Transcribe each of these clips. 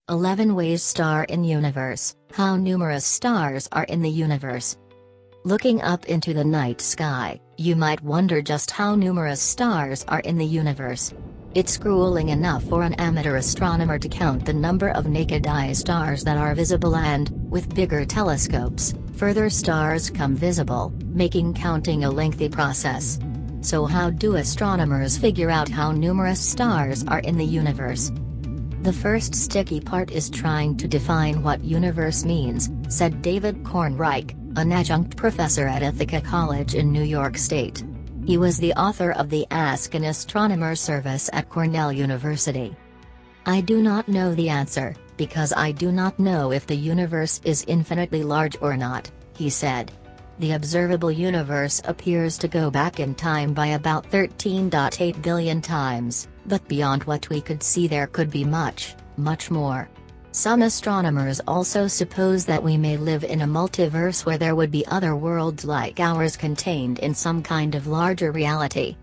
11 Ways Star in Universe, How Numerous Stars Are in the Universe. Looking up into the night sky, you might wonder just how numerous stars are in the universe. It's grueling enough for an amateur astronomer to count the number of naked-eye stars that are visible and, with bigger telescopes, further stars come visible, making counting a lengthy process. So how do astronomers figure out how numerous stars are in the universe? The first sticky part is trying to define what universe means, said David Kornreich, an adjunct professor at Ithaca College in New York State. He was the author of the Ask an Astronomer service at Cornell University. I do not know the answer, because I do not know if the universe is infinitely large or not, he said. The observable universe appears to go back in time by about 13.8 billion times, but beyond what we could see there could be much, much more. Some astronomers also suppose that we may live in a multiverse where there would be other worlds like ours contained in some kind of larger reality.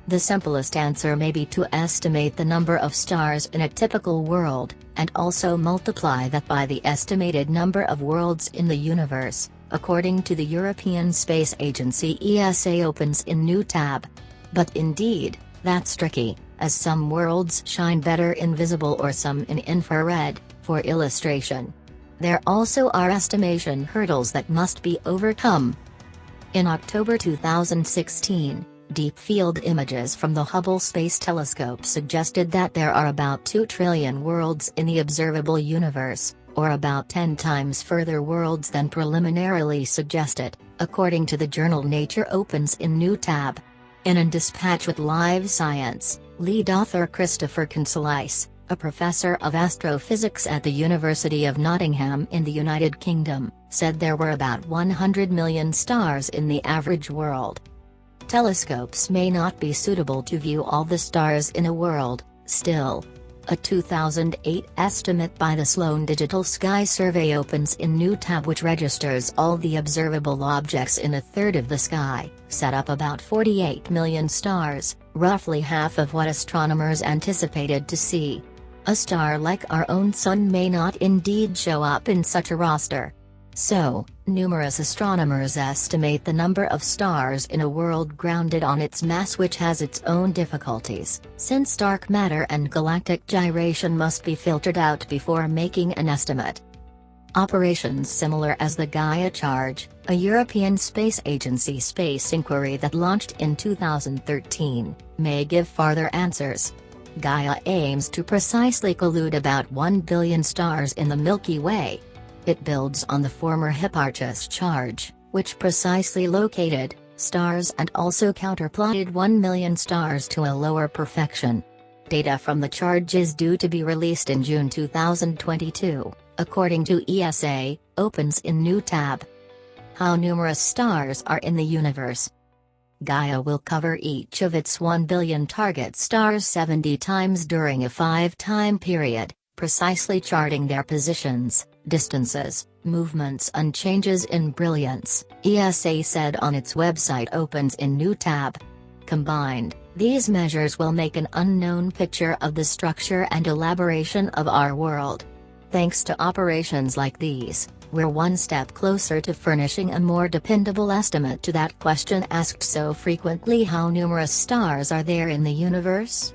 The simplest answer may be to estimate the number of stars in a typical world, and also multiply that by the estimated number of worlds in the universe, according to the European Space Agency ESA opens in new tab. But indeed, that's tricky, as some worlds shine better in visible or some in infrared, for illustration. There also are estimation hurdles that must be overcome. In October 2016, deep field images from the Hubble Space Telescope suggested that there are about 2 trillion worlds in the observable universe, or about 10 times further worlds than preliminarily suggested, according to the journal Nature opens in new tab. In a dispatch with Live Science, lead author Christopher Consolis, a professor of astrophysics at the University of Nottingham in the United Kingdom, said there were about 100 million stars in the average world. Telescopes may not be suitable to view all the stars in a world, still. A 2008 estimate by the Sloan Digital Sky Survey opens in new tab which registers all the observable objects in a third of the sky, set up about 48 million stars, roughly half of what astronomers anticipated to see. A star like our own Sun may not indeed show up in such a roster. So, numerous astronomers estimate the number of stars in a world grounded on its mass, which has its own difficulties, since dark matter and galactic gyration must be filtered out before making an estimate. Operations similar as the Gaia Charge, a European Space Agency space inquiry that launched in 2013, may give farther answers. Gaia aims to precisely collude about 1 billion stars in the Milky Way. It builds on the former Hipparchus charge, which precisely located stars and also counterplotted 1 million stars to a lower perfection. Data from the charge is due to be released in June 2022, according to ESA, opens in new tab. How numerous stars are in the universe. Gaia will cover each of its 1 billion target stars 70 times during a 5-time period, precisely charting their positions, distances, movements and changes in brilliance, ESA said on its website opens in new tab. Combined, these measures will make an unknown picture of the structure and elaboration of our world. Thanks to operations like these, we're one step closer to furnishing a more dependable estimate to that question asked so frequently: how numerous stars are there in the universe?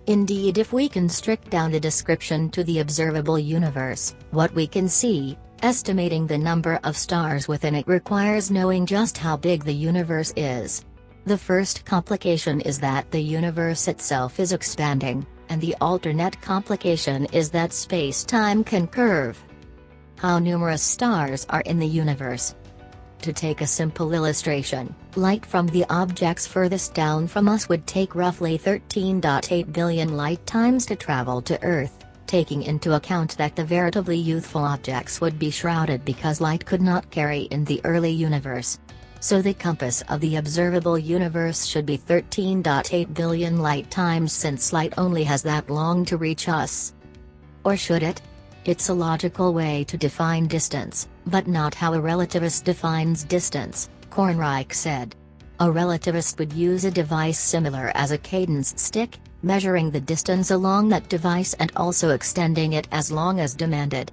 Indeed, if we constrict down the description to the observable universe, what we can see, estimating the number of stars within it requires knowing just how big the universe is. The first complication is that the universe itself is expanding, and the alternate complication is that space-time can curve. How numerous stars are in the universe? To take a simple illustration, light from the objects furthest down from us would take roughly 13.8 billion light times to travel to Earth, taking into account that the veritably youthful objects would be shrouded because light could not carry in the early universe. So the compass of the observable universe should be 13.8 billion light times, since light only has that long to reach us. Or should it? It's a logical way to define distance, but not how a relativist defines distance, Kornreich said. A relativist would use a device similar as a cadence stick, measuring the distance along that device and also extending it as long as demanded.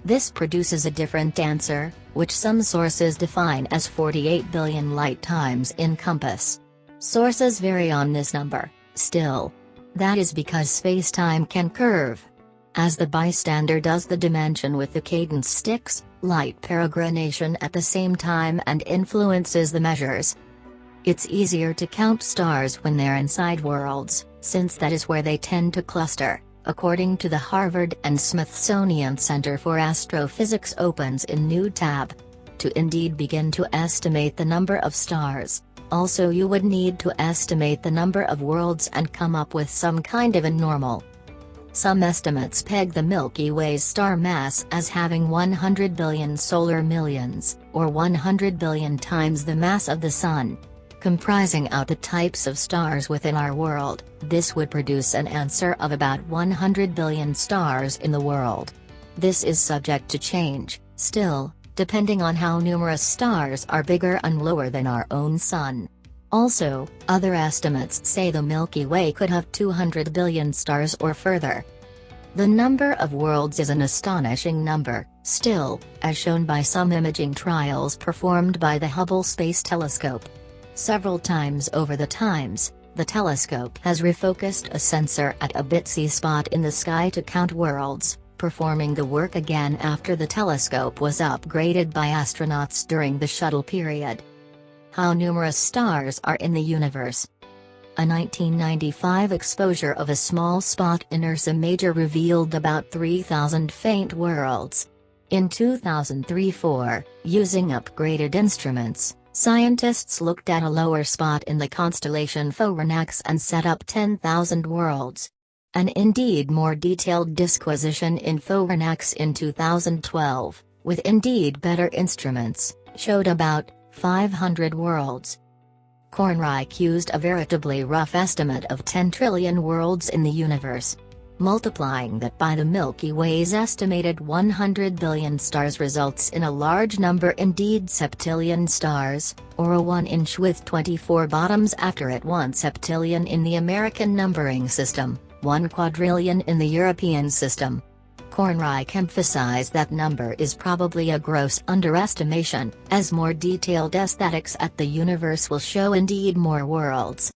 This produces a different answer, which some sources define as 48 billion light times in compass. Sources vary on this number, still. That is because space-time can curve. As the bystander does the dimension with the cadence sticks, light peregrination at the same time and influences the measures. It's easier to count stars when they're inside worlds, since that is where they tend to cluster, according to the Harvard and Smithsonian Center for Astrophysics opens in new tab. To indeed begin to estimate the number of stars, also you would need to estimate the number of worlds and come up with some kind of a normal. Some estimates peg the Milky Way's star mass as having 100 billion solar millions, or 100 billion times the mass of the Sun. Comprising out the types of stars within our world, this would produce an answer of about 100 billion stars in the world. This is subject to change, still, depending on how numerous stars are bigger and lower than our own Sun. Also, other estimates say the Milky Way could have 200 billion stars or further. The number of worlds is an astonishing number, still, as shown by some imaging trials performed by the Hubble Space Telescope. Several times over the times, the telescope has refocused a sensor at a bitsy spot in the sky to count worlds, performing the work again after the telescope was upgraded by astronauts during the shuttle period. How numerous stars are in the universe. A 1995 exposure of a small spot in Ursa Major revealed about 3,000 faint worlds. In 2003-04, using upgraded instruments, scientists looked at a lower spot in the constellation Phoenix and set up 10,000 worlds. An indeed more detailed disquisition in Phoenix in 2012, with indeed better instruments, showed about 500 worlds. Kornreich used a veritably rough estimate of 10 trillion worlds in the universe. Multiplying that by the Milky Way's estimated 100 billion stars results in a large number, indeed septillion stars, or a 1 inch with 24 bottoms after it, 1 septillion in the American numbering system, 1 quadrillion in the European system. Kornreich emphasized that number is probably a gross underestimation, as more detailed aesthetics at the universe will show indeed more worlds.